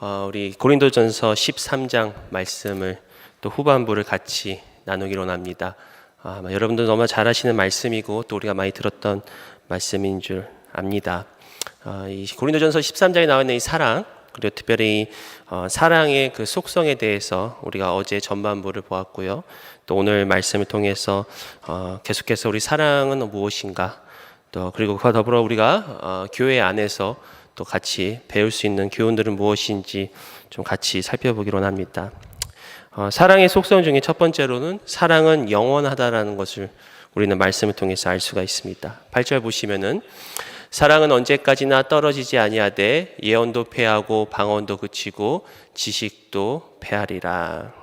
우리 고린도전서 13장 말씀을 또 후반부를 같이 나누기로 합니다. 여러분들 너무 잘 아시는 말씀이고 또 우리가 많이 들었던 말씀인 줄 압니다. 이 고린도전서 13장에 나와 있는 이 사랑, 그리고 특별히 사랑의 그 속성에 대해서 우리가 어제 전반부를 보았고요. 또 오늘 말씀을 통해서 계속해서 우리 사랑은 무엇인가, 또 그리고 그와 더불어 우리가 교회 안에서 또 같이 배울 수 있는 교훈들은 무엇인지 좀 같이 살펴보기로 합니다. 사랑의 속성 중에 첫 번째로는 사랑은 영원하다라는 것을 우리는 말씀을 통해서 알 수가 있습니다. 8절 보시면은 사랑은 언제까지나 떨어지지 아니하되 예언도 패하고 방언도 그치고 지식도 패하리라.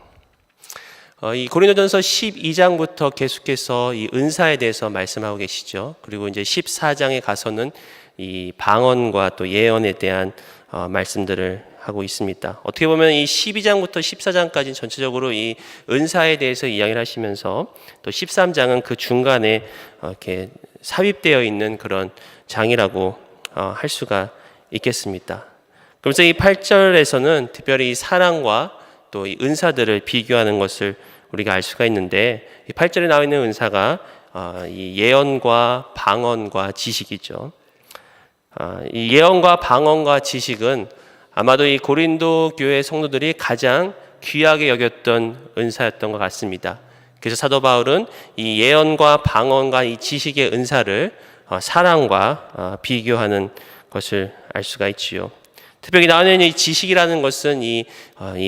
이 고린도전서 12장부터 계속해서 이 은사에 대해서 말씀하고 계시죠. 그리고 이제 14장에 가서는 이 방언과 또 예언에 대한 말씀들을 하고 있습니다. 어떻게 보면 이 12장부터 14장까지 전체적으로 이 은사에 대해서 이야기를 하시면서 또 13장은 그 중간에 이렇게 삽입되어 있는 그런 장이라고 할 수가 있겠습니다. 그래서 이 8절에서는 특별히 사랑과 또 이 은사들을 비교하는 것을 우리가 알 수가 있는데, 이 8절에 나와 있는 은사가 이 예언과 방언과 지식이죠. 이 예언과 방언과 지식은 아마도 이 고린도 교회 성도들이 가장 귀하게 여겼던 은사였던 것 같습니다. 그래서 사도 바울은 이 예언과 방언과 이 지식의 은사를 사랑과 비교하는 것을 알 수가 있지요. 특별히 나오는 이 지식이라는 것은 이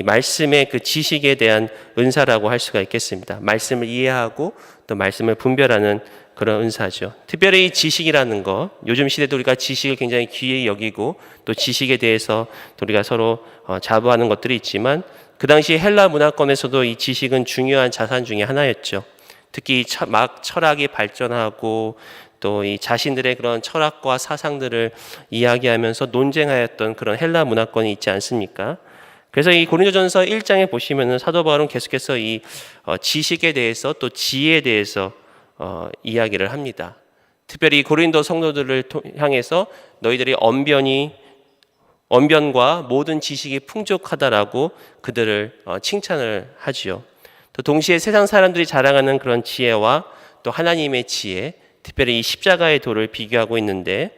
말씀의 그 지식에 대한 은사라고 할 수가 있겠습니다. 말씀을 이해하고 또 말씀을 분별하는 그런 은사죠. 특별히 이 지식이라는 것, 요즘 시대도 우리가 지식을 굉장히 귀히 여기고 또 지식에 대해서 또 우리가 서로 자부하는 것들이 있지만, 그 당시 헬라 문화권에서도 이 지식은 중요한 자산 중에 하나였죠. 특히 막 철학이 발전하고 또 이 자신들의 그런 철학과 사상들을 이야기하면서 논쟁하였던 그런 헬라 문화권이 있지 않습니까? 그래서 이 고린도전서 1장에 보시면은 사도 바울은 계속해서 이 지식에 대해서 또 지혜에 대해서 이야기를 합니다. 특별히 고린도 성도들을 향해서 너희들이 언변과 모든 지식이 풍족하다라고 그들을 칭찬을 하지요. 또 동시에 세상 사람들이 자랑하는 그런 지혜와 또 하나님의 지혜, 특별히 이 십자가의 도를 비교하고 있는데,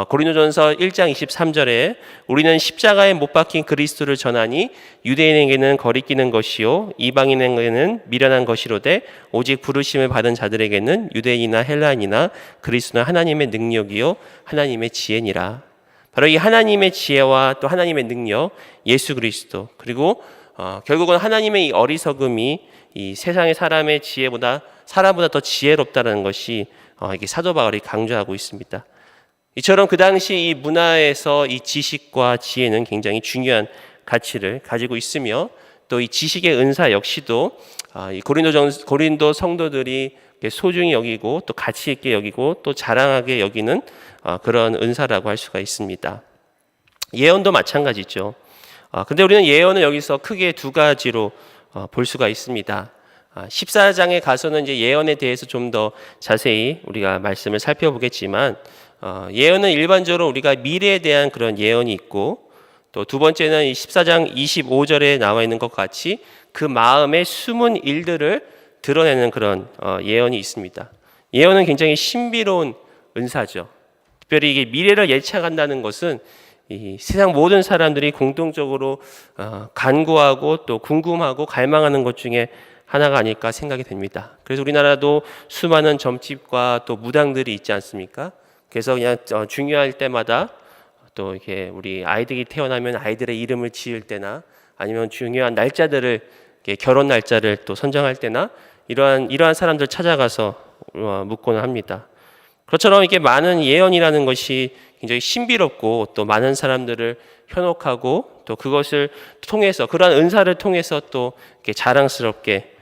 고린도전서 1장 23절에 우리는 십자가에 못 박힌 그리스도를 전하니 유대인에게는 거리끼는 것이요 이방인에게는 미련한 것이로되 오직 부르심을 받은 자들에게는 유대인이나 헬라인이나 그리스도는 하나님의 능력이요 하나님의 지혜니라. 바로 이 하나님의 지혜와 또 하나님의 능력, 예수 그리스도, 그리고 결국은 하나님의 이 어리석음이 이 세상의 사람의 지혜보다 사람보다 더 지혜롭다는 것이 이게 사도 바울이 강조하고 있습니다. 이처럼 그 당시 이 문화에서 이 지식과 지혜는 굉장히 중요한 가치를 가지고 있으며, 또 이 지식의 은사 역시도 이 고린도 성도들이 소중히 여기고 또 가치 있게 여기고 또 자랑하게 여기는 그런 은사라고 할 수가 있습니다. 예언도 마찬가지죠. 근데 우리는 예언을 여기서 크게 두 가지로 볼 수가 있습니다. 14장에 가서는 이제 예언에 대해서 좀 더 자세히 우리가 말씀을 살펴보겠지만, 예언은 일반적으로 우리가 미래에 대한 그런 예언이 있고, 또 두 번째는 이 14장 25절에 나와 있는 것 같이 그 마음의 숨은 일들을 드러내는 그런 예언이 있습니다. 예언은 굉장히 신비로운 은사죠. 특별히 이게 미래를 예측한다는 것은 이 세상 모든 사람들이 공통적으로 간구하고 또 궁금하고 갈망하는 것 중에 하나가 아닐까 생각이 됩니다. 그래서 우리나라도 수많은 점집과 또 무당들이 있지 않습니까? 그래서 그냥 중요할 때마다 또 이렇게 우리 아이들이 태어나면 아이들의 이름을 지을 때나 아니면 중요한 날짜들을 결혼 날짜를 또 선정할 때나 이러한 사람들 찾아가서 묻곤 합니다. 그것처럼 이렇게 많은 예언이라는 것이 굉장히 신비롭고 또 많은 사람들을 현혹하고 또 그것을 통해서 그러한 은사를 통해서 또 이렇게 자랑스럽게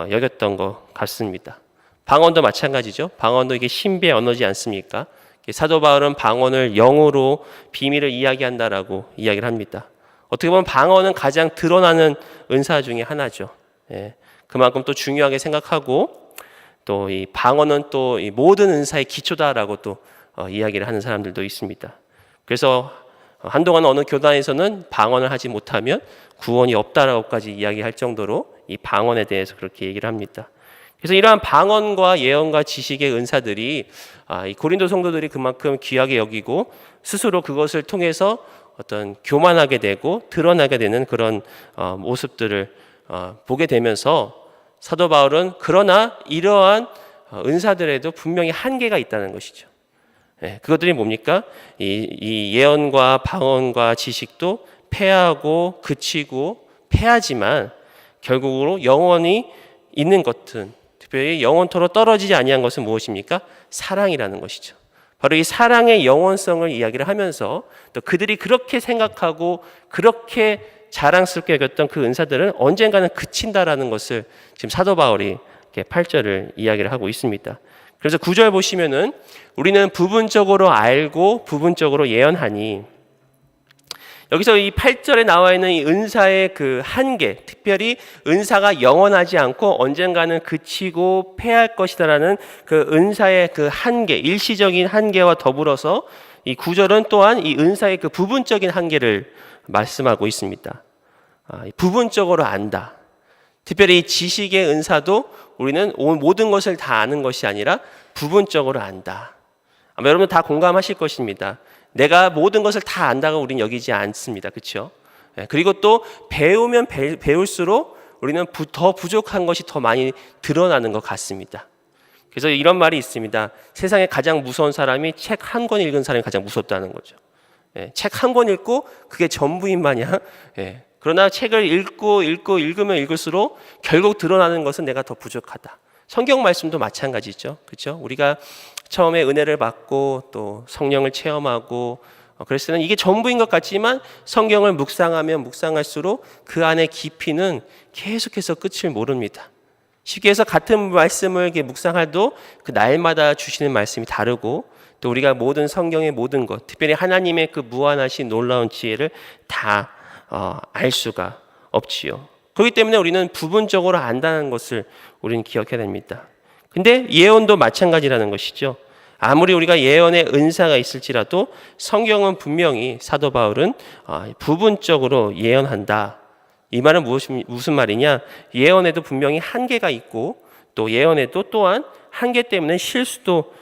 여겼던 것 같습니다. 방언도 마찬가지죠. 방언도 이게 신비의 언어지 않습니까? 사도 바울은 방언을 영으로 비밀을 이야기한다라고 이야기를 합니다. 어떻게 보면 방언은 가장 드러나는 은사 중에 하나죠. 그만큼 또 중요하게 생각하고 또 이 방언은 또 이 모든 은사의 기초다라고 또 이야기를 하는 사람들도 있습니다. 그래서 한동안 어느 교단에서는 방언을 하지 못하면 구원이 없다라고까지 이야기할 정도로 이 방언에 대해서 그렇게 얘기를 합니다. 그래서 이러한 방언과 예언과 지식의 은사들이 이 고린도 성도들이 그만큼 귀하게 여기고 스스로 그것을 통해서 어떤 교만하게 되고 드러나게 되는 그런 모습들을 보게 되면서 사도 바울은 그러나 이러한 은사들에도 분명히 한계가 있다는 것이죠. 그것들이 뭡니까? 이 예언과 방언과 지식도 패하고 그치고 패하지만 결국으로 영원히 있는 것은, 특별히 영원토록 떨어지지 아니한 것은 무엇입니까? 사랑이라는 것이죠. 바로 이 사랑의 영원성을 이야기를 하면서 또 그들이 그렇게 생각하고 그렇게 자랑스럽게 여겼던 그 은사들은 언젠가는 그친다라는 것을 지금 사도 바울이 8절을 이야기를 하고 있습니다. 그래서 9절 보시면은 우리는 부분적으로 알고 부분적으로 예언하니, 여기서 이 8절에 나와 있는 이 은사의 그 한계, 특별히 은사가 영원하지 않고 언젠가는 그치고 패할 것이다라는 그 은사의 그 한계, 일시적인 한계와 더불어서 이 9절은 또한 이 은사의 그 부분적인 한계를 말씀하고 있습니다. 부분적으로 안다. 특별히 이 지식의 은사도 우리는 모든 것을 다 아는 것이 아니라 부분적으로 안다. 아마 여러분 다 공감하실 것입니다. 내가 모든 것을 다 안다고 우리는 여기지 않습니다. 그렇죠? 그리고 또 배우면 배울수록 우리는 더 부족한 것이 더 많이 드러나는 것 같습니다. 그래서 이런 말이 있습니다. 세상에 가장 무서운 사람이 책 한 권 읽은 사람이 가장 무섭다는 거죠. 책 한 권 읽고 그게 전부인 마냥. 그러나 책을 읽으면 읽을수록 결국 드러나는 것은 내가 더 부족하다. 성경 말씀도 마찬가지죠. 그렇죠? 우리가 처음에 은혜를 받고 또 성령을 체험하고 그랬을 때는 이게 전부인 것 같지만 성경을 묵상하면 묵상할수록 그 안에 깊이는 계속해서 끝을 모릅니다. 쉽게 해서 같은 말씀을 이렇게 묵상해도 그 날마다 주시는 말씀이 다르고, 또 우리가 모든 성경의 모든 것, 특별히 하나님의 그 무한하신 놀라운 지혜를 다 알 수가 없지요. 그렇기 때문에 우리는 부분적으로 안다는 것을 우리는 기억해야 됩니다. 근데 예언도 마찬가지라는 것이죠. 아무리 우리가 예언의 은사가 있을지라도 성경은 분명히 사도 바울은 부분적으로 예언한다. 이 말은 무슨 말이냐? 예언에도 분명히 한계가 있고 또 예언에도 또한 한계 때문에 실수도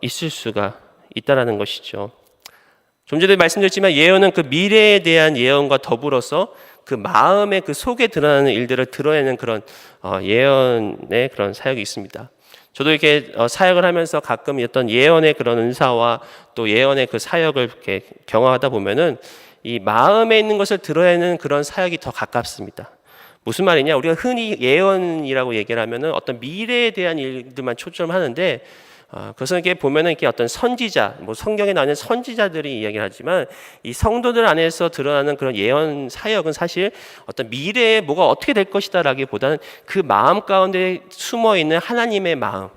있을 수가 있다라는 것이죠. 좀 전에 말씀드렸지만 예언은 그 미래에 대한 예언과 더불어서 그 마음의 그 속에 드러나는 일들을 드러내는 그런 예언의 그런 사역이 있습니다. 저도 이렇게 사역을 하면서 가끔 어떤 예언의 그런 은사와 또 예언의 그 사역을 이렇게 경험하다 보면은 이 마음에 있는 것을 드러내는 그런 사역이 더 가깝습니다. 무슨 말이냐? 우리가 흔히 예언이라고 얘기를 하면은 어떤 미래에 대한 일들만 초점하는데, 그것은 이렇게 보면은 이렇게 어떤 선지자, 성경에 나오는 선지자들이 이야기를 하지만 이 성도들 안에서 드러나는 그런 예언 사역은 사실 어떤 미래에 뭐가 어떻게 될 것이다라기보다는 그 마음 가운데 숨어 있는 하나님의 마음.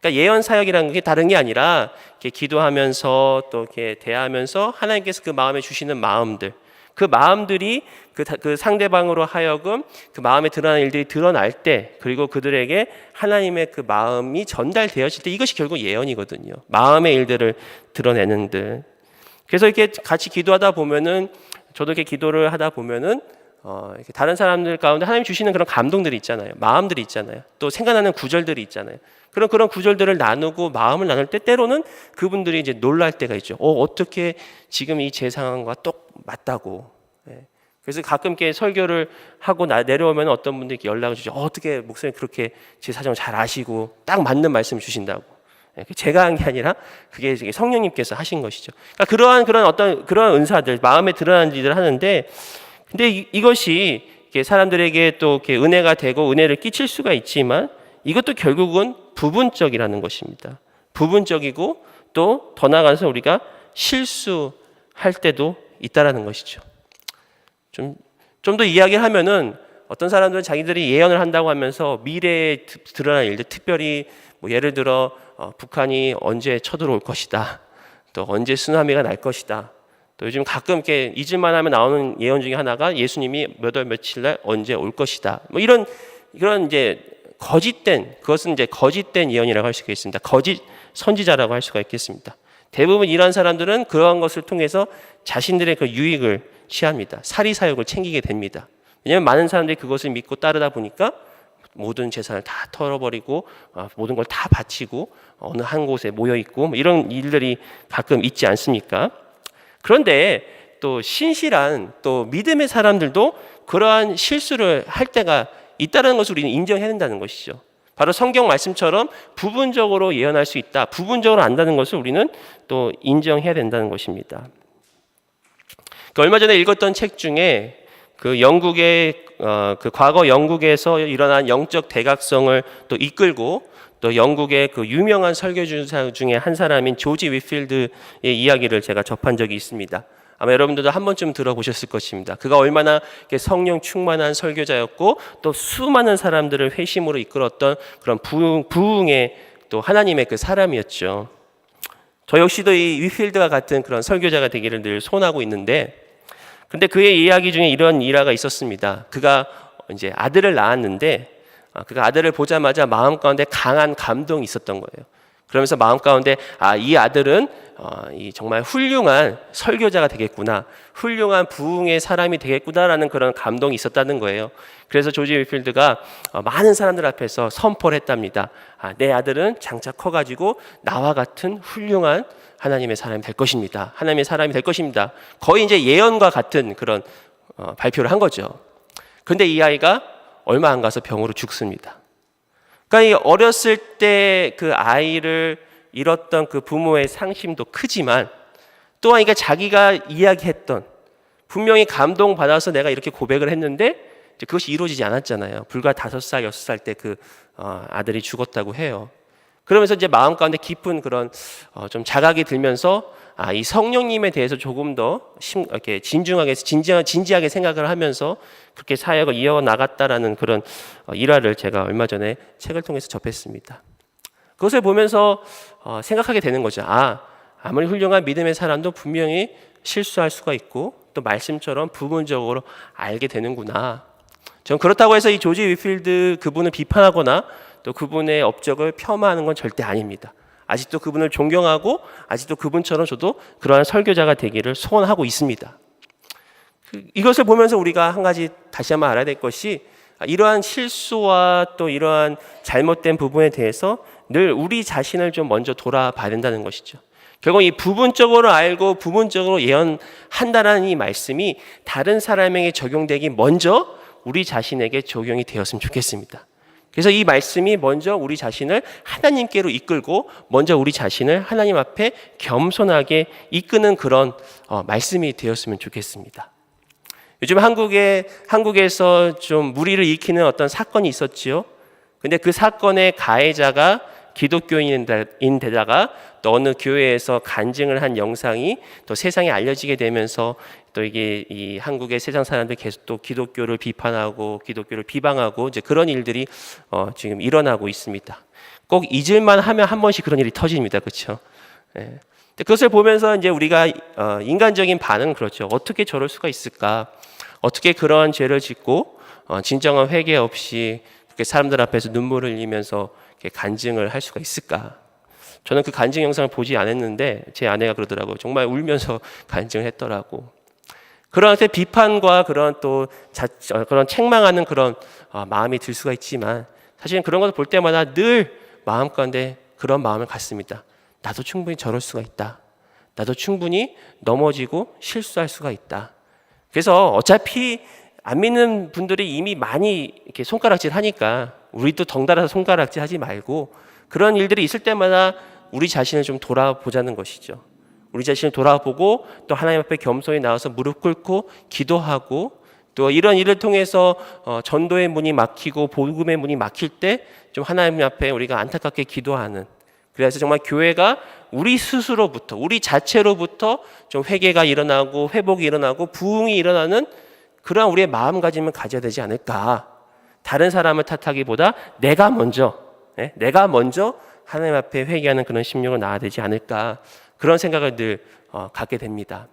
그러니까 예언 사역이라는 게 다른 게 아니라 이렇게 기도하면서 또 이렇게 대하면서 하나님께서 그 마음에 주시는 마음들, 그 마음들이 그 상대방으로 하여금 그 마음에 드러나는 일들이 드러날 때, 그리고 그들에게 하나님의 그 마음이 전달되어질 때, 이것이 결국 예언이거든요. 마음의 일들을 드러내는 듯. 그래서 이렇게 같이 기도하다 보면은, 저도 이렇게 기도를 하다 보면은 이렇게 다른 사람들 가운데 하나님 주시는 그런 감동들이 있잖아요. 마음들이 있잖아요. 또 생각나는 구절들이 있잖아요. 그런 구절들을 나누고 마음을 나눌 때 때로는 그분들이 이제 놀랄 때가 있죠. 어떻게 지금 이 제 상황과 똑 맞다고. 그래서 가끔 이렇게 설교를 하고 내려오면 어떤 분들이 연락을 주죠. 어떻게 목사님 그렇게 제 사정을 잘 아시고 딱 맞는 말씀 주신다고. 제가 한 게 아니라 그게 성령님께서 하신 것이죠. 그러니까 그러한 은사들, 마음에 드러나는 일들을 하는데, 근데 이것이 사람들에게 또 이렇게 은혜가 되고 은혜를 끼칠 수가 있지만 이것도 결국은 부분적이라는 것입니다. 부분적이고 또 더 나아가서 우리가 실수할 때도 있다라는 것이죠. 좀 더 이야기를 하면은 어떤 사람들은 자기들이 예언을 한다고 하면서 미래에 드러날 일들, 특별히 예를 들어 북한이 언제 쳐들어올 것이다, 또 언제 쓰나미가 날 것이다, 또 요즘 가끔 이렇게 잊을만 하면 나오는 예언 중에 하나가 예수님이 몇 월 며칠 날 언제 올 것이다. 이런 이제 그것은 이제 거짓된 예언이라고 할 수가 있습니다. 거짓 선지자라고 할 수가 있겠습니다. 대부분 이러한 사람들은 그러한 것을 통해서 자신들의 그 유익을 취합니다. 사리사욕을 챙기게 됩니다. 왜냐하면 많은 사람들이 그것을 믿고 따르다 보니까 모든 재산을 다 털어버리고 모든 걸 다 바치고 어느 한 곳에 모여 있고 이런 일들이 가끔 있지 않습니까? 그런데 또 신실한 또 믿음의 사람들도 그러한 실수를 할 때가 있다는 것을 우리는 인정해야 된다는 것이죠. 바로 성경 말씀처럼 부분적으로 예언할 수 있다, 부분적으로 안다는 것을 우리는 또 인정해야 된다는 것입니다. 얼마 전에 읽었던 책 중에 그 영국의 그 과거 영국에서 일어난 영적 대각성을 또 이끌고 또 영국의 그 유명한 설교주사 중에 한 사람인 조지 위필드의 이야기를 제가 접한 적이 있습니다. 아마 여러분들도 한 번쯤 들어보셨을 것입니다. 그가 얼마나 성령 충만한 설교자였고 또 수많은 사람들을 회심으로 이끌었던 그런 부흥의 또 하나님의 그 사람이었죠. 저 역시도 이 위필드와 같은 그런 설교자가 되기를 늘 소원하고 있는데, 근데 그의 이야기 중에 이런 일화가 있었습니다. 그가 이제 아들을 낳았는데 그가 아들을 보자마자 마음 가운데 강한 감동이 있었던 거예요. 그러면서 마음 가운데 이 아들은 이 정말 훌륭한 설교자가 되겠구나, 훌륭한 부흥의 사람이 되겠구나라는 그런 감동이 있었다는 거예요. 그래서 조지 위필드가 많은 사람들 앞에서 선포를 했답니다. 내 아들은 장차 커가지고 나와 같은 훌륭한 하나님의 사람이 될 것입니다. 하나님의 사람이 될 것입니다. 거의 이제 예언과 같은 그런 발표를 한 거죠. 그런데 이 아이가 얼마 안 가서 병으로 죽습니다. 그러니까 이 어렸을 때 그 아이를 잃었던 그 부모의 상심도 크지만 또한 이게 자기가 이야기했던, 분명히 감동받아서 내가 이렇게 고백을 했는데 그것이 이루어지지 않았잖아요. 불과 5살, 6살 때 그 아들이 죽었다고 해요. 그러면서 이제 마음 가운데 깊은 그런 좀 자각이 들면서 이 성령님에 대해서 조금 더 이렇게 진지하게 생각을 하면서 그렇게 사역을 이어나갔다라는 그런 일화를 제가 얼마 전에 책을 통해서 접했습니다. 그것을 보면서 생각하게 되는 거죠. 아무리 훌륭한 믿음의 사람도 분명히 실수할 수가 있고 또 말씀처럼 부분적으로 알게 되는구나. 전 그렇다고 해서 이 조지 위필드 그분을 비판하거나 또 그분의 업적을 폄하하는 건 절대 아닙니다. 아직도 그분을 존경하고 아직도 그분처럼 저도 그러한 설교자가 되기를 소원하고 있습니다. 이것을 보면서 우리가 한 가지 다시 한번 알아야 될 것이, 이러한 실수와 또 이러한 잘못된 부분에 대해서 늘 우리 자신을 좀 먼저 돌아봐야 된다는 것이죠. 결국 이 부분적으로 알고 부분적으로 예언한다라는 이 말씀이 다른 사람에게 적용되기 먼저 우리 자신에게 적용이 되었으면 좋겠습니다. 그래서 이 말씀이 먼저 우리 자신을 하나님께로 이끌고 먼저 우리 자신을 하나님 앞에 겸손하게 이끄는 그런 말씀이 되었으면 좋겠습니다. 요즘 한국에서 좀 무리를 일으키는 어떤 사건이 있었지요. 근데 그 사건의 가해자가 기독교인인데다가 또 어느 교회에서 간증을 한 영상이 또 세상에 알려지게 되면서 또 이게 이 한국의 세상 사람들이 계속 또 기독교를 비판하고 기독교를 비방하고 이제 그런 일들이 지금 일어나고 있습니다. 꼭 잊을만 하면 한 번씩 그런 일이 터집니다, 그렇죠? 예. 그것을 보면서 이제 우리가 인간적인 반응은 그렇죠. 어떻게 저럴 수가 있을까? 어떻게 그런 죄를 짓고 진정한 회개 없이 그렇게 사람들 앞에서 눈물을 흘리면서 이렇게 간증을 할 수가 있을까? 저는 그 간증 영상을 보지 않았는데 제 아내가 그러더라고요. 정말 울면서 간증을 했더라고. 그런 비판과 그런 또 그런 책망하는 그런 마음이 들 수가 있지만 사실은 그런 것을 볼 때마다 늘 마음 가운데 그런 마음을 갖습니다. 나도 충분히 저럴 수가 있다. 나도 충분히 넘어지고 실수할 수가 있다. 그래서 어차피 안 믿는 분들이 이미 많이 이렇게 손가락질 하니까 우리도 덩달아서 손가락질 하지 말고 그런 일들이 있을 때마다 우리 자신을 좀 돌아보자는 것이죠. 우리 자신을 돌아보고 또 하나님 앞에 겸손히 나와서 무릎 꿇고 기도하고 또 이런 일을 통해서 전도의 문이 막히고 복음의 문이 막힐 때 좀 하나님 앞에 우리가 안타깝게 기도하는, 그래서 정말 교회가 우리 스스로부터 우리 자체로부터 좀 회개가 일어나고 회복이 일어나고 부흥이 일어나는 그러한 우리의 마음가짐을 가져야 되지 않을까. 다른 사람을 탓하기보다 내가 먼저 하나님 앞에 회개하는 그런 심령을 낳아야 되지 않을까, 그런 생각을 늘 갖게 됩니다.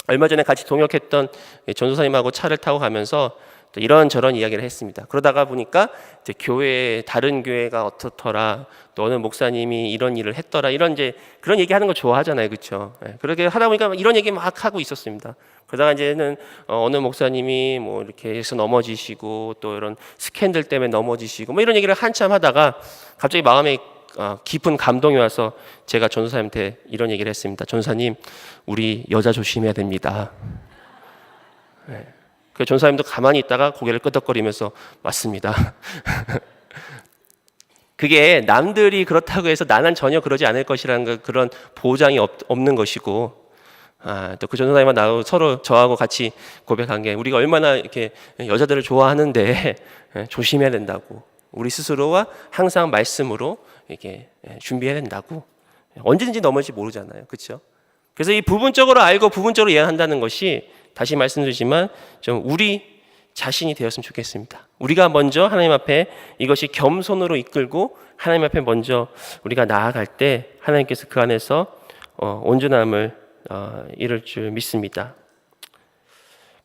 얼마 전에 같이 동역했던 전도사님하고 차를 타고 가면서 또 이런저런 이야기를 했습니다. 그러다가 보니까 이제 다른 교회가 어떻더라, 또 어느 목사님이 이런 일을 했더라, 이런 이제 그런 얘기하는 거 좋아하잖아요, 그렇죠? 그렇게 하다 보니까 이런 얘기 막 하고 있었습니다. 그러다가 이제는 어느 목사님이 뭐 이렇게 해서 넘어지시고 또 이런 스캔들 때문에 넘어지시고 뭐 이런 얘기를 한참 하다가 갑자기 마음에 깊은 감동이 와서 제가 전도사님한테 이런 얘기를 했습니다. 전도사님, 우리 여자 조심해야 됩니다. 그 전도사님도 가만히 있다가 고개를 끄덕거리면서 맞습니다. 그게 남들이 그렇다고 해서 나는 전혀 그러지 않을 것이라는 그런 보장이 없는 것이고, 또 그 전도사님과 나하고 서로 저하고 같이 고백한 게 우리가 얼마나 이렇게 여자들을 좋아하는데 조심해야 된다고, 우리 스스로와 항상 말씀으로 이렇게 준비해야 된다고. 언제든지 넘어질지 모르잖아요, 그렇죠? 그래서 이 부분적으로 알고 부분적으로 이해한다는 것이 다시 말씀드리지만 좀 우리 자신이 되었으면 좋겠습니다. 우리가 먼저 하나님 앞에 이것이 겸손으로 이끌고 하나님 앞에 먼저 우리가 나아갈 때 하나님께서 그 안에서 온전함을 이룰 줄 믿습니다.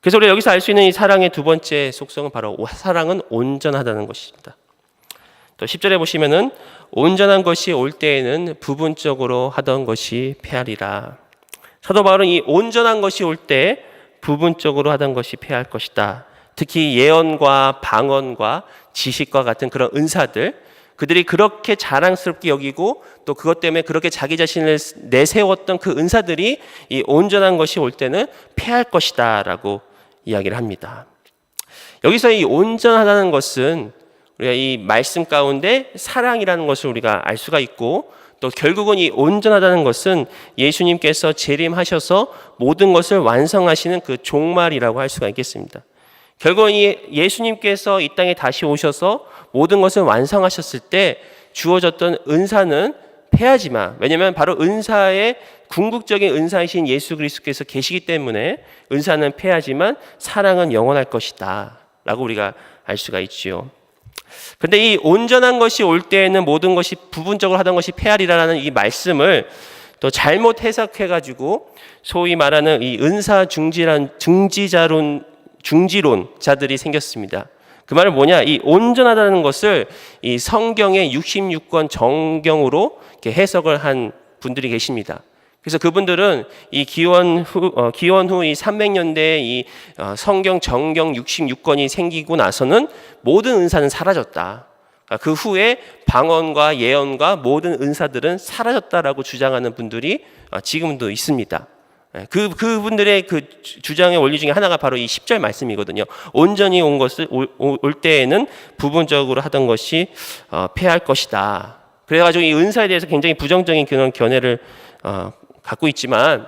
그래서 우리가 여기서 알 수 있는 이 사랑의 두 번째 속성은 바로 사랑은 온전하다는 것입니다. 또 10절에 보시면은 온전한 것이 올 때에는 부분적으로 하던 것이 패하리라. 사도 바울은 이 온전한 것이 올 때 부분적으로 하던 것이 패할 것이다. 특히 예언과 방언과 지식과 같은 그런 은사들, 그들이 그렇게 자랑스럽게 여기고 또 그것 때문에 그렇게 자기 자신을 내세웠던 그 은사들이 이 온전한 것이 올 때는 패할 것이다 라고 이야기를 합니다. 여기서 이 온전하다는 것은 우리가 이 말씀 가운데 사랑이라는 것을 우리가 알 수가 있고, 또 결국은 이 온전하다는 것은 예수님께서 재림하셔서 모든 것을 완성하시는 그 종말이라고 할 수가 있겠습니다. 결국은 이 예수님께서 이 땅에 다시 오셔서 모든 것을 완성하셨을 때 주어졌던 은사는 패하지만, 왜냐하면 바로 은사의 궁극적인 은사이신 예수 그리스도께서 계시기 때문에 은사는 패하지만 사랑은 영원할 것이다 라고 우리가 알 수가 있지요. 근데 이 온전한 것이 올 때에는 모든 것이 부분적으로 하던 것이 패하리라는 이 말씀을 또 잘못 해석해가지고 소위 말하는 이 은사 중지론자들이 생겼습니다. 그 말은 뭐냐? 이 온전하다는 것을 이 성경의 66권 정경으로 이렇게 해석을 한 분들이 계십니다. 그래서 그분들은 이 기원 후 이 300년대에 이 성경 정경 66권이 생기고 나서는 모든 은사는 사라졌다. 그 후에 방언과 예언과 모든 은사들은 사라졌다라고 주장하는 분들이 지금도 있습니다. 그분들의 그 주장의 원리 중에 하나가 바로 이 10절 말씀이거든요. 온전히 온 것을 올 때에는 부분적으로 하던 것이 패할 것이다. 그래가지고 이 은사에 대해서 굉장히 부정적인 그런 견해를 갖고 있지만,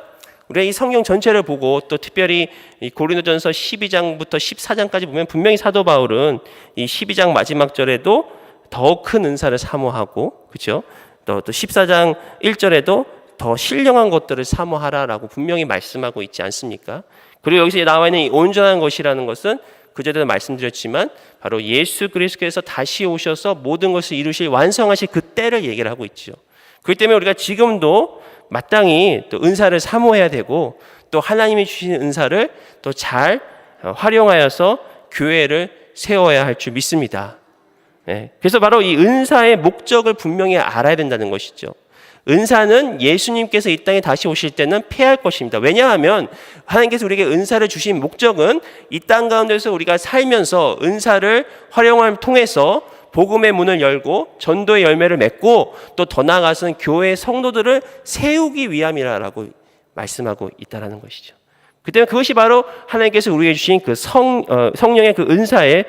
우리가 이 성경 전체를 보고 또 특별히 이 고린도전서 12장부터 14장까지 보면 분명히 사도 바울은 이 12장 마지막 절에도 더 큰 은사를 사모하고, 그렇죠? 또 14장 1절에도 더 신령한 것들을 사모하라라고 분명히 말씀하고 있지 않습니까? 그리고 여기서 나와 있는 이 온전한 것이라는 것은 그전에도 말씀드렸지만 바로 예수 그리스도께서 다시 오셔서 모든 것을 이루실 완성하실 그 때를 얘기를 하고 있죠. 그렇기 때문에 우리가 지금도 마땅히 또 은사를 사모해야 되고, 또 하나님이 주신 은사를 또 잘 활용하여서 교회를 세워야 할 줄 믿습니다. 그래서 바로 이 은사의 목적을 분명히 알아야 된다는 것이죠. 은사는 예수님께서 이 땅에 다시 오실 때는 패할 것입니다. 왜냐하면 하나님께서 우리에게 은사를 주신 목적은 이 땅 가운데서 우리가 살면서 은사를 활용함을 통해서 복음의 문을 열고 전도의 열매를 맺고 또 더 나아가서는 교회의 성도들을 세우기 위함이라고 말씀하고 있다는 것이죠. 그 때문에 그것이 바로 하나님께서 우리에게 주신 그 성령의 그 은사의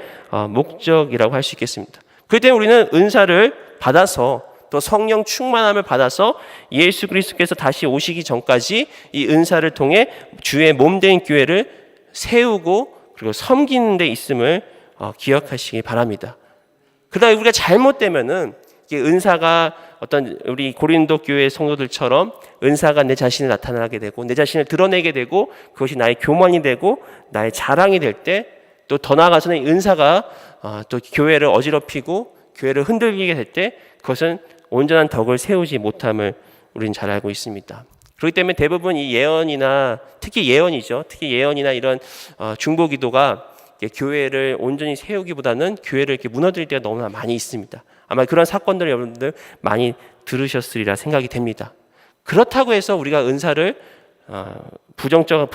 목적이라고 할 수 있겠습니다. 그렇기 때문에 우리는 은사를 받아서 또 성령 충만함을 받아서 예수 그리스도께서 다시 오시기 전까지 이 은사를 통해 주의 몸된 교회를 세우고 그리고 섬기는 데 있음을 기억하시기 바랍니다. 그러다 우리가 잘못되면은 은사가 어떤 우리 고린도 교회 성도들처럼 은사가 내 자신을 나타나게 되고 내 자신을 드러내게 되고 그것이 나의 교만이 되고 나의 자랑이 될 때, 또 더 나아가서는 은사가 또 교회를 어지럽히고 교회를 흔들리게 될 때 그것은 온전한 덕을 세우지 못함을 우리는 잘 알고 있습니다. 그렇기 때문에 대부분 이 예언이나 특히 예언이죠. 특히 예언이나 이런 중보기도가 교회를 온전히 세우기보다는 교회를 이렇게 무너뜨릴 때가 너무나 많이 있습니다. 아마 그런 사건들을 여러분들 많이 들으셨으리라 생각이 됩니다. 그렇다고 해서 우리가 은사를 부정하게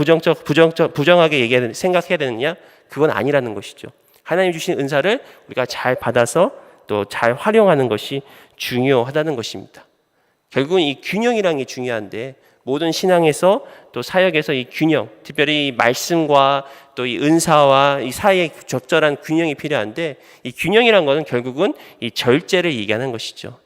생각해야 되느냐? 그건 아니라는 것이죠. 하나님 주신 은사를 우리가 잘 받아서 또 잘 활용하는 것이 중요하다는 것입니다. 결국은 이 균형이라는 게 중요한데, 모든 신앙에서 또 사역에서 이 균형, 특별히 이 말씀과 또 이 은사와 이 사이에 적절한 균형이 필요한데, 이 균형이란 것은 결국은 이 절제를 얘기하는 것이죠.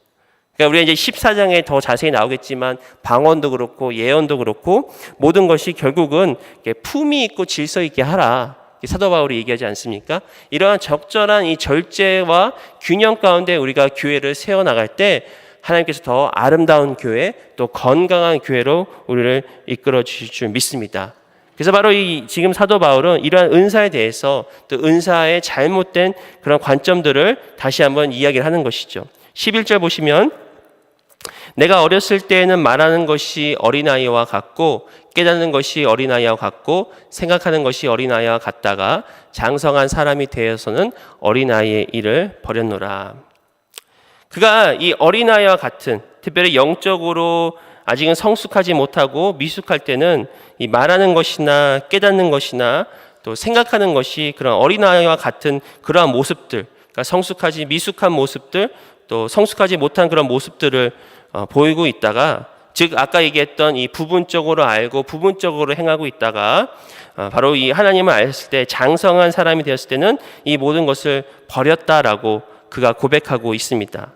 그러니까 우리가 이제 14장에 더 자세히 나오겠지만 방언도 그렇고 예언도 그렇고 모든 것이 결국은 품위 있고 질서 있게 하라, 사도 바울이 얘기하지 않습니까? 이러한 적절한 이 절제와 균형 가운데 우리가 교회를 세워나갈 때 하나님께서 더 아름다운 교회, 또 건강한 교회로 우리를 이끌어 주실 줄 믿습니다. 그래서 바로 이 지금 사도 바울은 이러한 은사에 대해서, 또 은사의 잘못된 그런 관점들을 다시 한번 이야기를 하는 것이죠. 11절 보시면, 내가 어렸을 때에는 말하는 것이 어린아이와 같고 깨닫는 것이 어린아이와 같고 생각하는 것이 어린아이와 같다가 장성한 사람이 되어서는 어린아이의 일을 버렸노라. 그가 이 어린아이와 같은, 특별히 영적으로 아직은 성숙하지 못하고 미숙할 때는 이 말하는 것이나 깨닫는 것이나 또 생각하는 것이 그런 어린아이와 같은 그러한 모습들, 그러니까 성숙하지 미숙한 모습들, 또 성숙하지 못한 그런 모습들을 보이고 있다가, 즉 아까 얘기했던 이 부분적으로 알고 부분적으로 행하고 있다가 바로 이 하나님을 알았을 때 장성한 사람이 되었을 때는 이 모든 것을 버렸다라고 그가 고백하고 있습니다.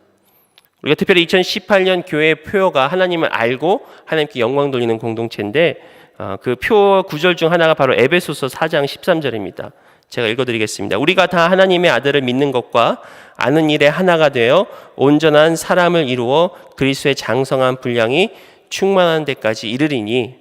우리가 특별히 2018년 교회의 표어가 하나님을 알고 하나님께 영광 돌리는 공동체인데, 그 표 구절 중 하나가 바로 에베소서 4장 13절입니다. 제가 읽어드리겠습니다. 우리가 다 하나님의 아들을 믿는 것과 아는 일에 하나가 되어 온전한 사람을 이루어 그리스도의 장성한 분량이 충만한 데까지 이르리니,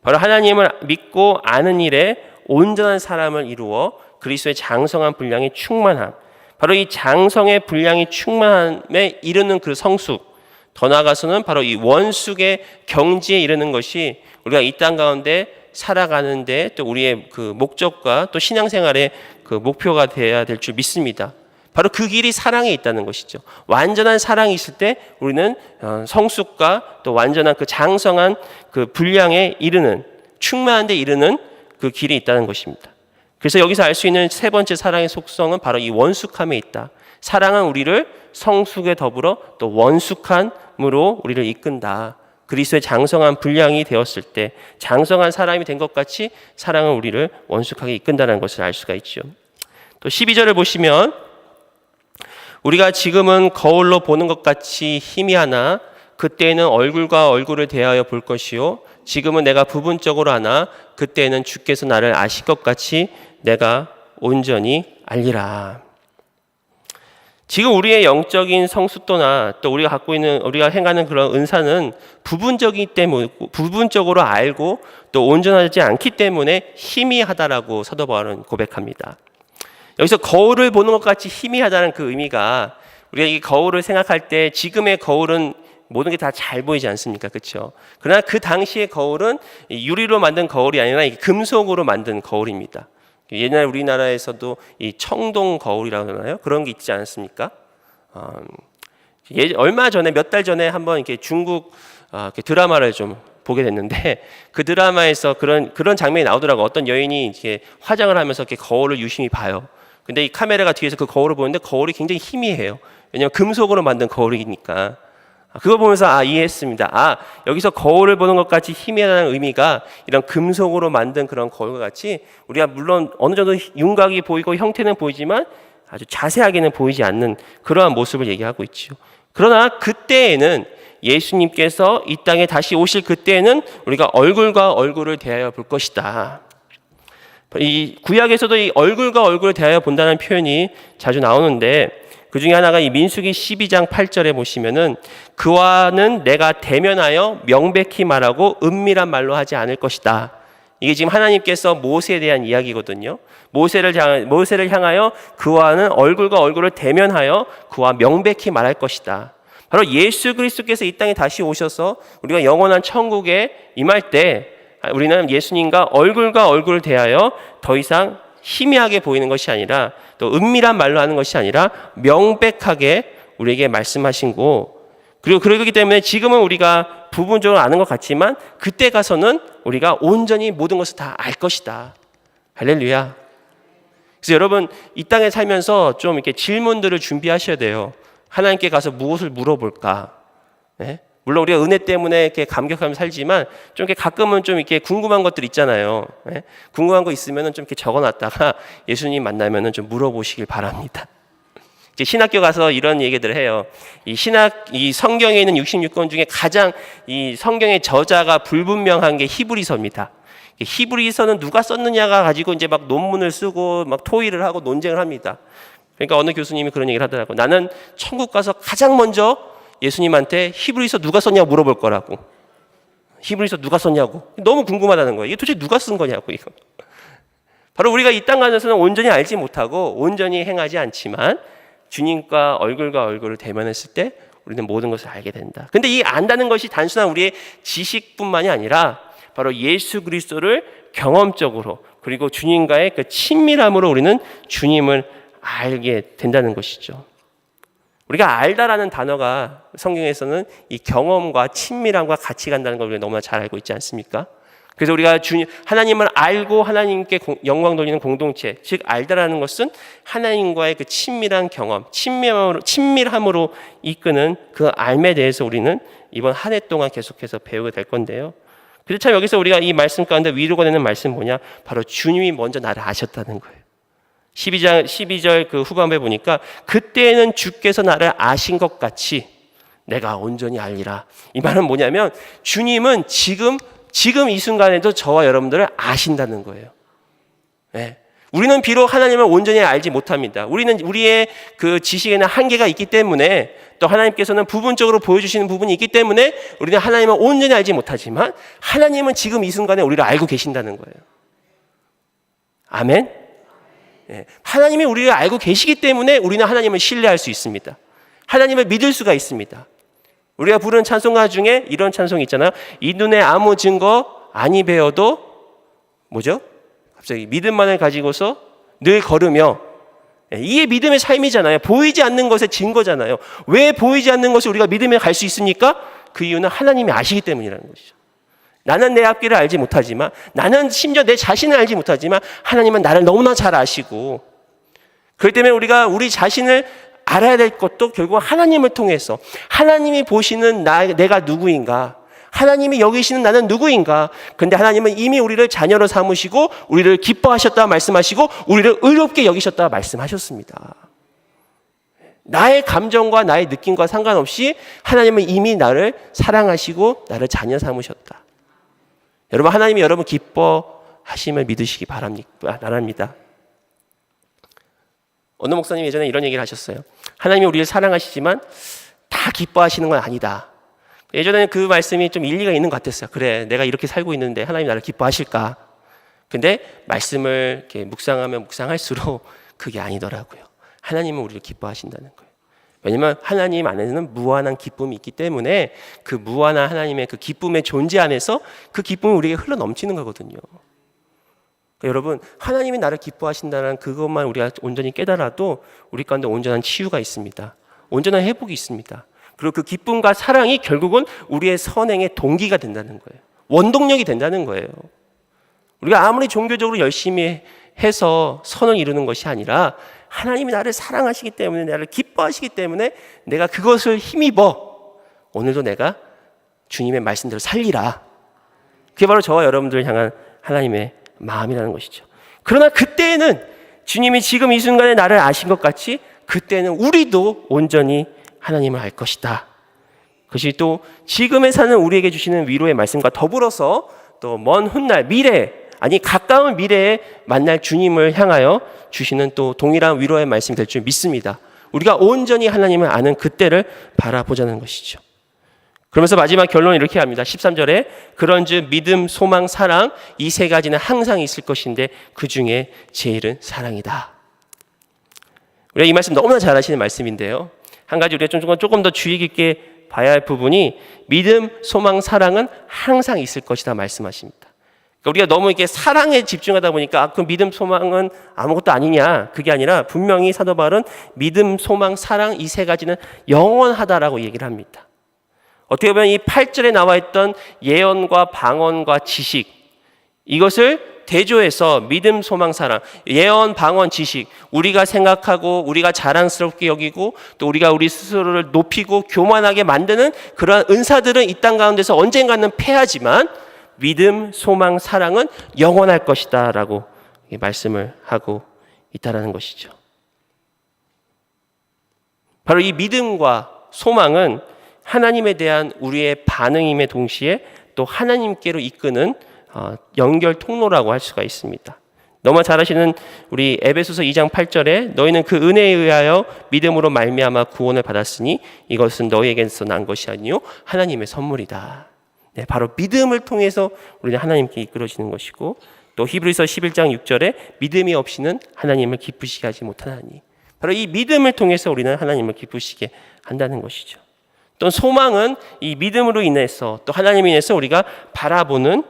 바로 하나님을 믿고 아는 일에 온전한 사람을 이루어 그리스도의 장성한 분량이 충만함, 바로 이 장성의 분량이 충만함에 이르는 그 성숙, 더 나아가서는 바로 이 원숙의 경지에 이르는 것이 우리가 이 땅 가운데 살아가는데 또 우리의 그 목적과 또 신앙생활의 그 목표가 되어야 될 줄 믿습니다. 바로 그 길이 사랑에 있다는 것이죠. 완전한 사랑이 있을 때 우리는 성숙과 또 완전한 그 장성한 그 분량에 이르는, 충만한 데 이르는 그 길이 있다는 것입니다. 그래서 여기서 알 수 있는 세 번째 사랑의 속성은 바로 이 원숙함에 있다. 사랑은 우리를 성숙에 더불어 또 원숙함으로 우리를 이끈다. 그리스도의 장성한 분량이 되었을 때 장성한 사람이 된 것 같이 사랑은 우리를 원숙하게 이끈다는 것을 알 수가 있죠. 또 12절을 보시면, 우리가 지금은 거울로 보는 것 같이 희미하나 그때에는 얼굴과 얼굴을 대하여 볼 것이요 지금은 내가 부분적으로 하나 그때에는 주께서 나를 아실 것 같이 내가 온전히 알리라. 지금 우리의 영적인 성숙도나 또 우리가 갖고 있는, 우리가 행하는 그런 은사는 부분적이기 때문에, 부분적으로 알고 또 온전하지 않기 때문에 희미하다라고 사도 바울은 고백합니다. 여기서 거울을 보는 것 같이 희미하다는 그 의미가, 우리가 이 거울을 생각할 때 지금의 거울은 모든 게 다 잘 보이지 않습니까? 그렇죠? 그러나 그 당시의 거울은 유리로 만든 거울이 아니라 금속으로 만든 거울입니다. 옛날 우리나라에서도 이 청동 거울이라고 하나요? 그런 게 있지 않습니까? 얼마 전에, 몇 달 전에 한번 이렇게 중국 이렇게 드라마를 좀 보게 됐는데, 그 드라마에서 그런 장면이 나오더라고. 어떤 여인이 이렇게 화장을 하면서 이렇게 거울을 유심히 봐요. 근데 이 카메라가 뒤에서 그 거울을 보는데 거울이 굉장히 희미해요. 왜냐하면 금속으로 만든 거울이니까. 그거 보면서 이해했습니다. 여기서 거울을 보는 것 같이 희미하다는 의미가 이런 금속으로 만든 그런 거울과 같이 우리가 물론 어느 정도 윤곽이 보이고 형태는 보이지만 아주 자세하게는 보이지 않는 그러한 모습을 얘기하고 있죠. 그러나 그때에는, 예수님께서 이 땅에 다시 오실 그때에는 우리가 얼굴과 얼굴을 대하여 볼 것이다. 이 구약에서도 이 얼굴과 얼굴을 대하여 본다는 표현이 자주 나오는데, 그 중에 하나가 이 민수기 12장 8절에 보시면은, 그와는 내가 대면하여 명백히 말하고 은밀한 말로 하지 않을 것이다. 이게 지금 하나님께서 모세에 대한 이야기거든요. 모세를 향하여 그와는 얼굴과 얼굴을 대면하여 그와 명백히 말할 것이다. 바로 예수 그리스도께서 이 땅에 다시 오셔서 우리가 영원한 천국에 임할 때 우리는 예수님과 얼굴과 얼굴을 대하여 더 이상 희미하게 보이는 것이 아니라 또 은밀한 말로 하는 것이 아니라 명백하게 우리에게 말씀하신 거. 그리고 그러기 때문에 지금은 우리가 부분적으로 아는 것 같지만 그때 가서는 우리가 온전히 모든 것을 다 알 것이다. 할렐루야. 그래서 여러분 이 땅에 살면서 좀 이렇게 질문들을 준비하셔야 돼요. 하나님께 가서 무엇을 물어볼까? 네? 물론 우리가 은혜 때문에 이렇게 감격하며 살지만 좀 이렇게 가끔은 좀 이렇게 궁금한 것들 있잖아요. 네? 궁금한 거 있으면은 좀 이렇게 적어놨다가 예수님 만나면은 좀 물어보시길 바랍니다. 이제 신학교 가서 이런 얘기들을 해요. 이 성경에 있는 66권 중에 가장 이 성경의 저자가 불분명한 게 히브리서입니다. 히브리서는 누가 썼느냐가 가지고 이제 막 논문을 쓰고 막 토의를 하고 논쟁을 합니다. 그러니까 어느 교수님이 그런 얘기를 하더라고. 나는 천국 가서 가장 먼저 예수님한테 히브리서 누가 썼냐고 물어볼 거라고. 히브리서 누가 썼냐고. 너무 궁금하다는 거예요. 이게 도대체 누가 쓴 거냐고 이거. 바로 우리가 이 땅 가서는 온전히 알지 못하고 온전히 행하지 않지만 주님과 얼굴과 얼굴을 대면했을 때 우리는 모든 것을 알게 된다. 근데 이 안다는 것이 단순한 우리의 지식뿐만이 아니라 바로 예수 그리스도를 경험적으로 그리고 주님과의 그 친밀함으로 우리는 주님을 알게 된다는 것이죠. 우리가 알다라는 단어가 성경에서는 이 경험과 친밀함과 같이 간다는 걸 우리가 너무나 잘 알고 있지 않습니까? 그래서 우리가 하나님을 알고 하나님께 영광 돌리는 공동체, 즉 알다라는 것은 하나님과의 그 친밀한 경험, 친밀함으로 이끄는 그 알에 대해서 우리는 이번 한 해 동안 계속해서 배우게 될 건데요. 그래서 참 여기서 우리가 이 말씀 가운데 위로가 되는 말씀 뭐냐? 바로 주님이 먼저 나를 아셨다는 거예요. 12절 그 후반부에 보니까 그때는 주께서 나를 아신 것 같이 내가 온전히 알리라. 이 말은 뭐냐면 주님은 지금 이 순간에도 저와 여러분들을 아신다는 거예요. 네. 우리는 비록 하나님을 온전히 알지 못합니다. 우리는 우리의 그 지식에는 한계가 있기 때문에 또 하나님께서는 부분적으로 보여주시는 부분이 있기 때문에 우리는 하나님을 온전히 알지 못하지만 하나님은 지금 이 순간에 우리를 알고 계신다는 거예요. 아멘? 네. 하나님이 우리를 알고 계시기 때문에 우리는 하나님을 신뢰할 수 있습니다. 하나님을 믿을 수가 있습니다. 우리가 부르는 찬송가 중에 이런 찬송이 있잖아요. 이 눈에 아무 증거 아니 배워도 뭐죠? 갑자기 믿음만을 가지고서 늘 걸으며 이게 믿음의 삶이잖아요. 보이지 않는 것의 증거잖아요. 왜 보이지 않는 것을 우리가 믿으며 갈 수 있습니까? 그 이유는 하나님이 아시기 때문이라는 것이죠. 나는 내 앞길을 알지 못하지만 나는 심지어 내 자신을 알지 못하지만 하나님은 나를 너무나 잘 아시고 그렇기 때문에 우리가 우리 자신을 알아야 될 것도 결국 하나님을 통해서 하나님이 보시는 내가 누구인가 하나님이 여기시는 나는 누구인가 근데 하나님은 이미 우리를 자녀로 삼으시고 우리를 기뻐하셨다 말씀하시고 우리를 의롭게 여기셨다 말씀하셨습니다. 나의 감정과 나의 느낌과 상관없이 하나님은 이미 나를 사랑하시고 나를 자녀 삼으셨다. 여러분 하나님이 여러분 기뻐하심을 믿으시기 바랍니다. 어느 목사님이 예전에 이런 얘기를 하셨어요. 하나님이 우리를 사랑하시지만 다 기뻐하시는 건 아니다. 예전에는 그 말씀이 좀 일리가 있는 것 같았어요. 그래, 내가 이렇게 살고 있는데 하나님이 나를 기뻐하실까? 근데 말씀을 이렇게 묵상하면 묵상할수록 그게 아니더라고요. 하나님은 우리를 기뻐하신다는 거예요. 왜냐하면 하나님 안에는 무한한 기쁨이 있기 때문에 그 무한한 하나님의 그 기쁨의 존재 안에서 그 기쁨이 우리에게 흘러 넘치는 거거든요. 그러니까 여러분 하나님이 나를 기뻐하신다는 그것만 우리가 온전히 깨달아도 우리 가운데 온전한 치유가 있습니다. 온전한 회복이 있습니다. 그리고 그 기쁨과 사랑이 결국은 우리의 선행의 동기가 된다는 거예요. 원동력이 된다는 거예요. 우리가 아무리 종교적으로 열심히 해서 선을 이루는 것이 아니라 하나님이 나를 사랑하시기 때문에 나를 기뻐하시기 때문에 내가 그것을 힘입어 오늘도 내가 주님의 말씀대로 살리라. 그게 바로 저와 여러분들을 향한 하나님의 마음이라는 것이죠. 그러나 그때에는 주님이 지금 이 순간에 나를 아신 것 같이 그때는 우리도 온전히 하나님을 알 것이다. 그것이 또 지금에 사는 우리에게 주시는 위로의 말씀과 더불어서 또 먼 훗날 미래 아니 가까운 미래에 만날 주님을 향하여 주시는 또 동일한 위로의 말씀이 될 줄 믿습니다. 우리가 온전히 하나님을 아는 그때를 바라보자는 것이죠. 그러면서 마지막 결론을 이렇게 합니다. 13절에 그런즉 믿음, 소망, 사랑 이 세 가지는 항상 있을 것인데 그 중에 제일은 사랑이다. 우리가 이 말씀 너무나 잘 아시는 말씀인데요. 한 가지 우리가 조금 더 주의 깊게 봐야 할 부분이 믿음, 소망, 사랑은 항상 있을 것이다 말씀하십니다. 그러니까 우리가 너무 이렇게 사랑에 집중하다 보니까 그 믿음, 소망은 아무것도 아니냐, 그게 아니라 분명히 사도 바울은 믿음, 소망, 사랑 이 세 가지는 영원하다라고 얘기를 합니다. 어떻게 보면 이 8절에 나와 있던 예언과 방언과 지식, 이것을 대조해서 믿음, 소망, 사랑, 예언, 방언, 지식, 우리가 생각하고 우리가 자랑스럽게 여기고 또 우리가 우리 스스로를 높이고 교만하게 만드는 그러한 은사들은 이 땅 가운데서 언젠가는 패하지만 믿음, 소망, 사랑은 영원할 것이다 라고 말씀을 하고 있다는 것이죠. 바로 이 믿음과 소망은 하나님에 대한 우리의 반응임에 동시에 또 하나님께로 이끄는 연결 통로라고 할 수가 있습니다. 너무 잘 아시는 우리 에베소서 2장 8절에 너희는 그 은혜에 의하여 믿음으로 말미암아 구원을 받았으니 이것은 너희에게서 난 것이 아니요 하나님의 선물이다. 네, 바로 믿음을 통해서 우리는 하나님께 이끌어지는 것이고, 또 히브리서 11장 6절에 믿음이 없이는 하나님을 기쁘시게 하지 못하나니, 바로 이 믿음을 통해서 우리는 하나님을 기쁘시게 한다는 것이죠. 또 소망은 이 믿음으로 인해서 또 하나님에 인해서 우리가 바라보는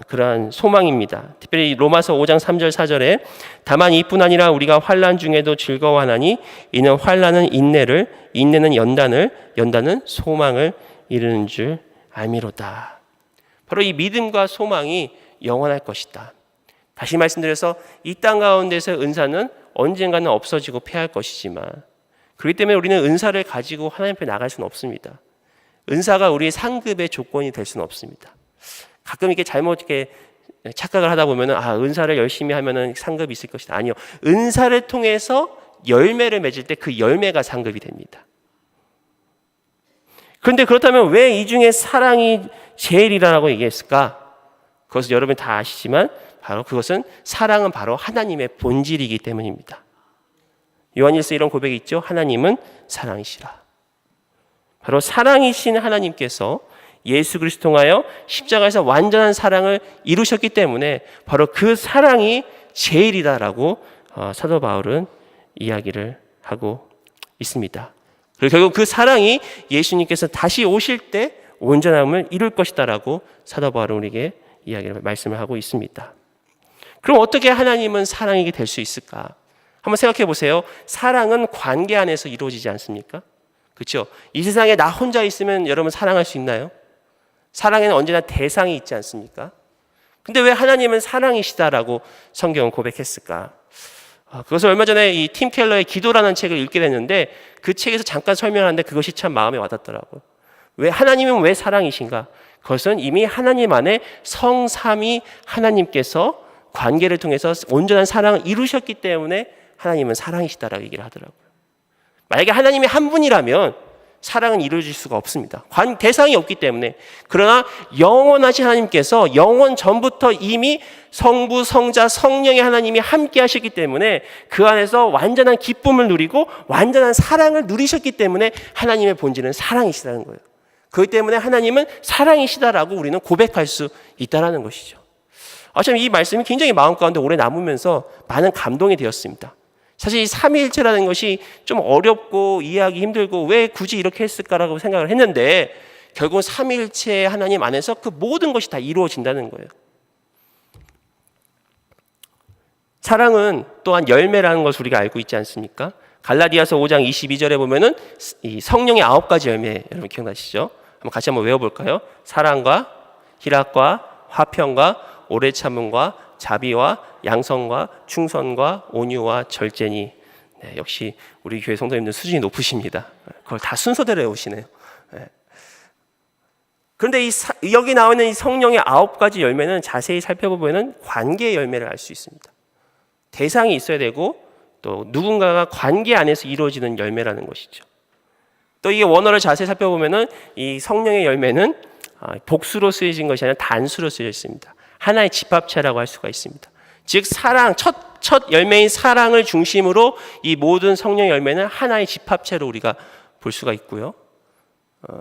그러한 소망입니다. 특별히 로마서 5장 3절 4절에 다만 이뿐 아니라 우리가 환난 중에도 즐거워하나니 이는 환난은 인내를, 인내는 연단을, 연단은 소망을 이루는 줄 알미로다. 바로 이 믿음과 소망이 영원할 것이다. 다시 말씀드려서 이 땅 가운데서 은사는 언젠가는 없어지고 패할 것이지만, 그렇기 때문에 우리는 은사를 가지고 하나님 앞에 나갈 수는 없습니다. 은사가 우리의 상급의 조건이 될 수는 없습니다. 가끔 이렇게 잘못 이렇게 착각을 하다 보면은 은사를 열심히 하면은 상급이 있을 것이다. 아니요. 은사를 통해서 열매를 맺을 때 그 열매가 상급이 됩니다. 그런데 그렇다면 왜 이 중에 사랑이 제일이라고 얘기했을까? 그것은 여러분이 다 아시지만 바로 그것은 사랑은 바로 하나님의 본질이기 때문입니다. 요한일서 이런 고백이 있죠. 하나님은 사랑이시라. 바로 사랑이신 하나님께서 예수 그리스도 통하여 십자가에서 완전한 사랑을 이루셨기 때문에 바로 그 사랑이 제일이다라고 사도 바울은 이야기를 하고 있습니다. 그리고 결국 그 사랑이 예수님께서 다시 오실 때 온전함을 이룰 것이다라고 사도 바울은 우리에게 이야기를 말씀을 하고 있습니다. 그럼 어떻게 하나님은 사랑이게 될 수 있을까? 한번 생각해 보세요. 사랑은 관계 안에서 이루어지지 않습니까? 그렇죠? 이 세상에 나 혼자 있으면 여러분 사랑할 수 있나요? 사랑에는 언제나 대상이 있지 않습니까? 근데 왜 하나님은 사랑이시다라고 성경은 고백했을까? 그것을 얼마 전에 이 팀 켈러의 기도라는 책을 읽게 됐는데 그 책에서 잠깐 설명하는데 그것이 참 마음에 와닿더라고요. 왜 하나님은 왜 사랑이신가? 그것은 이미 하나님 안에 성삼위 하나님께서 관계를 통해서 온전한 사랑을 이루셨기 때문에 하나님은 사랑이시다라고 얘기를 하더라고요. 만약에 하나님이 한 분이라면 사랑은 이루어질 수가 없습니다. 대상이 없기 때문에. 그러나 영원하신 하나님께서 영원 전부터 이미 성부, 성자, 성령의 하나님이 함께 하셨기 때문에 그 안에서 완전한 기쁨을 누리고 완전한 사랑을 누리셨기 때문에 하나님의 본질은 사랑이시다는 거예요. 그렇기 때문에 하나님은 사랑이시다라고 우리는 고백할 수 있다는 것이죠. 참 이 말씀이 굉장히 마음 가운데 오래 남으면서 많은 감동이 되었습니다. 사실 이 삼위일체라는 것이 좀 어렵고 이해하기 힘들고 왜 굳이 이렇게 했을까라고 생각을 했는데 결국은 삼위일체 하나님 안에서 그 모든 것이 다 이루어진다는 거예요. 사랑은 또한 열매라는 것을 우리가 알고 있지 않습니까? 갈라디아서 5장 22절에 보면은 이 성령의 9가지 열매, 여러분 기억나시죠? 한번 같이 한번 외워볼까요? 사랑과 희락과 화평과 오래 참음과 자비와 양성과 충성과 온유와 절제니. 네, 역시 우리 교회 성도님들 수준이 높으십니다. 그걸 다 순서대로 외우시네요. 네. 그런데 여기 나오는 이 성령의 9가지 열매는 자세히 살펴보면 관계의 열매를 알 수 있습니다. 대상이 있어야 되고 또 누군가가 관계 안에서 이루어지는 열매라는 것이죠. 또 이게 원어를 자세히 살펴보면 이 성령의 열매는 복수로 쓰여진 것이 아니라 단수로 쓰여 있습니다. 하나의 집합체라고 할 수가 있습니다. 즉 사랑, 첫 열매인 사랑을 중심으로 이 모든 성령의 열매는 하나의 집합체로 우리가 볼 수가 있고요.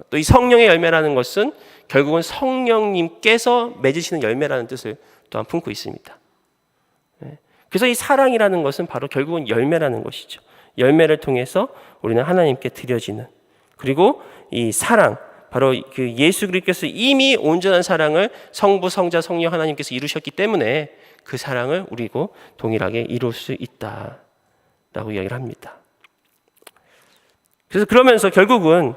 또 이 성령의 열매라는 것은 결국은 성령님께서 맺으시는 열매라는 뜻을 또한 품고 있습니다. 그래서 이 사랑이라는 것은 바로 결국은 열매라는 것이죠. 열매를 통해서 우리는 하나님께 드려지는, 그리고 이 사랑, 바로 그 예수 그리스도께서 이미 온전한 사랑을 성부, 성자, 성령 하나님께서 이루셨기 때문에 그 사랑을 우리고 동일하게 이룰 수 있다라고 이야기를 합니다. 그래서 그러면서 결국은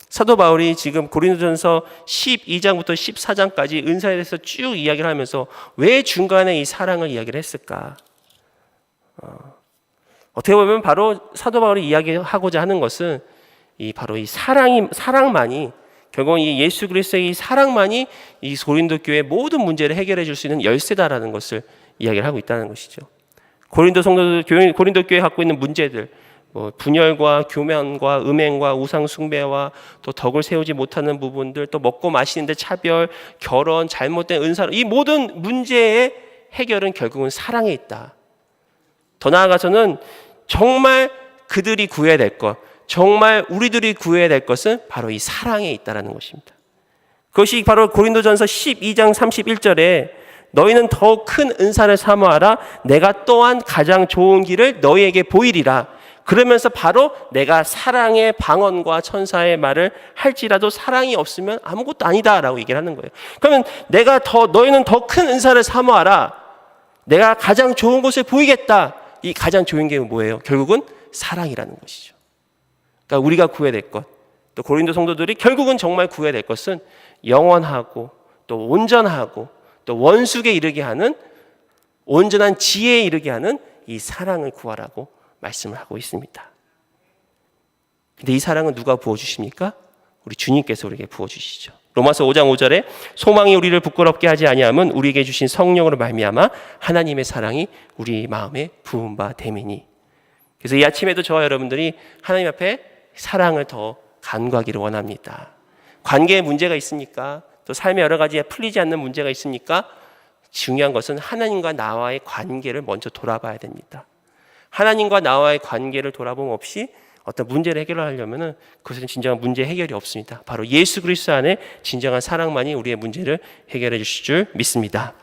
사도 바울이 지금 고린도전서 12장부터 14장까지 은사에 대해서 쭉 이야기를 하면서 왜 중간에 이 사랑을 이야기를 했을까? 어떻게 보면 바로 사도 바울이 이야기하고자 하는 것은 바로 이 사랑만이 결국은 이 예수 그리스도의 이 사랑만이 이 고린도 교회의 모든 문제를 해결해 줄 수 있는 열쇠다라는 것을 이야기를 하고 있다는 것이죠. 고린도 성도들, 고린도 교회에 갖고 있는 문제들, 분열과 교만과 음행과 우상 숭배와 또 덕을 세우지 못하는 부분들, 또 먹고 마시는데 차별, 결혼, 잘못된 은사, 이 모든 문제의 해결은 결국은 사랑에 있다. 더 나아가서는 정말 그들이 구해야 될 것, 정말 우리들이 구해야 될 것은 바로 이 사랑에 있다는 것입니다. 그것이 바로 고린도전서 12장 31절에 너희는 더욱 큰 은사를 사모하라. 내가 또한 가장 좋은 길을 너희에게 보이리라. 그러면서 바로 내가 사랑의 방언과 천사의 말을 할지라도 사랑이 없으면 아무것도 아니다라고 얘기를 하는 거예요. 그러면 너희는 더 큰 은사를 사모하라. 내가 가장 좋은 것을 보이겠다. 이 가장 좋은 게 뭐예요? 결국은 사랑이라는 것이죠. 그러니까 우리가 구해야 될 것, 또 고린도 성도들이 결국은 정말 구해야 될 것은 영원하고 또 온전하고 또 원숙에 이르게 하는 온전한 지혜에 이르게 하는 이 사랑을 구하라고 말씀을 하고 있습니다. 근데 이 사랑은 누가 부어주십니까? 우리 주님께서 우리에게 부어주시죠. 로마서 5장 5절에 소망이 우리를 부끄럽게 하지 아니함은 우리에게 주신 성령으로 말미암아 하나님의 사랑이 우리 마음에 부은 바 됨이니. 그래서 이 아침에도 저와 여러분들이 하나님 앞에 사랑을 더 간구하기를 원합니다. 관계에 문제가 있으니까, 또 삶에 여러 가지 풀리지 않는 문제가 있으니까 중요한 것은 하나님과 나와의 관계를 먼저 돌아봐야 됩니다. 하나님과 나와의 관계를 돌아봄 없이 어떤 문제를 해결하려면 그것은 진정한 문제 해결이 없습니다. 바로 예수 그리스도 안에 진정한 사랑만이 우리의 문제를 해결해 주실 줄 믿습니다.